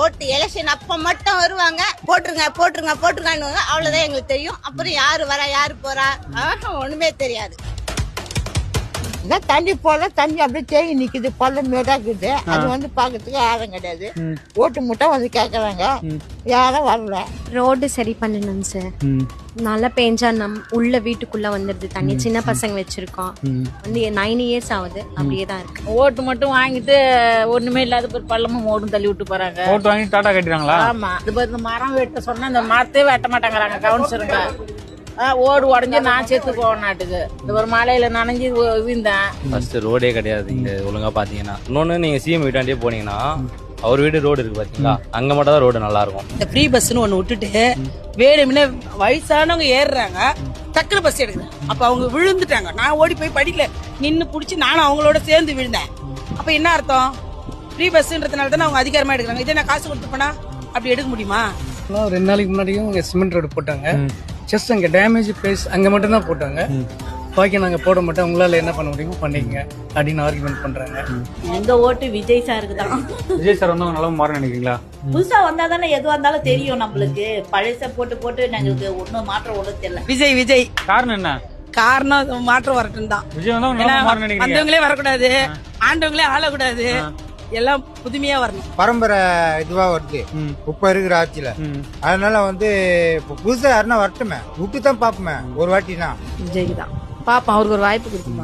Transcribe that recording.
ஓட்டு எலெக்ஷன் அப்ப மட்டும் வருவாங்க, போட்டுருங்க போட்டுருங்க போட்டுருங்க, அவ்வளவுதான் எங்களுக்கு தெரியும். அப்புறம் யாரு வரா யாரு போறா ஒண்ணுமே தெரியாது. தண்ணி போல தண்ணி அப்படியே தேங்கி நிக்குது, பள்ளம் மேடாக்குது. அது வந்து பாக்கிறதுக்கு யாரும் கிடையாது. ஓட்டு மட்டும் வந்து கேக்குறாங்க, யாரும் வரல. ரோடு சரி பண்ணணும் சார். நல்லா பெஞ்சா உள்ள வீட்டுக்குள்ள வந்துருது தண்ணி. சின்ன பசங்க வச்சிருக்கோம், வந்து 9 years ஆகுது, அப்படியே தான் இருக்கு. ஓட்டு மட்டும் வாங்கிட்டு ஒண்ணுமே இல்லாத ஒரு பள்ளமும் ஓடும் தள்ளி விட்டு போறாங்க. ஓட்டு வாங்கி டாடா கட்டிடுறாங்களா? ஆமா, இது மரம் வெட்ட சொன்னா இந்த மரத்தையே வெட்ட மாட்டாங்கிறாங்க கவுன்சிலருங்க. ஓடு உடஞ்சி நான் செத்து போவேன் நாட்டுக்கு. இந்த ஒரு மலையில நனைஞ்சு விழுந்தேன். ஃபர்ஸ்ட் ரோடே கிடையாது இங்க ஒழுங்கா பாத்தீங்கன்னா. இன்னொன்னு நீங்க சிஎம் வீட்டாண்டே போனீங்கன்னா அவர் வீடு ரோடு இருக்கு பாத்தீங்களா, அங்க மட்டும் தான் ரோடு நல்லா இருக்கும். இந்த ஃப்ரீ பஸ்ன்னு ஒண்ணு விட்டுட்டு வேணும்னே வயசானவங்க ஏறுறாங்க, டக்குனு பஸ் எடுக்குது. அப்ப அவங்க விழுந்துட்டாங்க. நான் ஓடி போய் படிக்கல நின்னு புடிச்சு நானும் அவங்களோட சேர்ந்து விழுந்தேன். அப்ப என்ன அர்த்தம்? ஃப்ரீ பஸ்ன்றதுனால தானே அவங்க அதிகாரமா எடுக்கிறாங்க. இதே நான் காசு கொடுத்து போனா அப்படி எடுக்க முடியுமா? 2 நாளைக்கு முன்னாடியும் இங்க சிமெண்ட் ரோடு போட்டாங்க. ஜஸ்ட் அங்க டேமேஜ் பிளேஸ் அங்க மட்டும் தான் போட்டாங்க. பாக்கி நாங்க போட மாட்டோம், உங்களால என்ன பண்ண முடியுமோ பண்ணிக்கங்க அப்படின்னு ஆர்குமெண்ட் பண்றாங்க. எங்க ஓட்டு விஜய் சாருக்கு தான். விஜய் சார் வந்து நல்லா மாற நினைக்கிறீங்களா? புதுசா வந்தா தானே எதுவா இருந்தாலும் தெரியும் நம்மளுக்கு. பழச போட்டு போட்டு எங்களுக்கு ஒன்னும் மாற்றம் ஒன்றும் தெரியல. விஜய் விஜய் காரணம் என்ன? காரணம் மாற்றம் வரட்டும் தான். விஜய் வந்து நல்லா மாற நினைக்கிறீங்க? வந்தவங்களே வரக்கூடாது, ஆண்டவங்களே ஆளக்கூடாது, எல்லாம் புதுமையா வரணும். பரம்பரை இதுவா வருது இப்ப இருக்கிற ஆட்சியில. அதனால வந்து இப்ப புதுசா யாருன்னா வரட்டுமே, விட்டு தான் பாப்போமே ஒரு வாட்டினா. விஜய்க்கு தான் பாப்போம், அவருக்கு ஒரு வாய்ப்பு கொடுக்கணும்.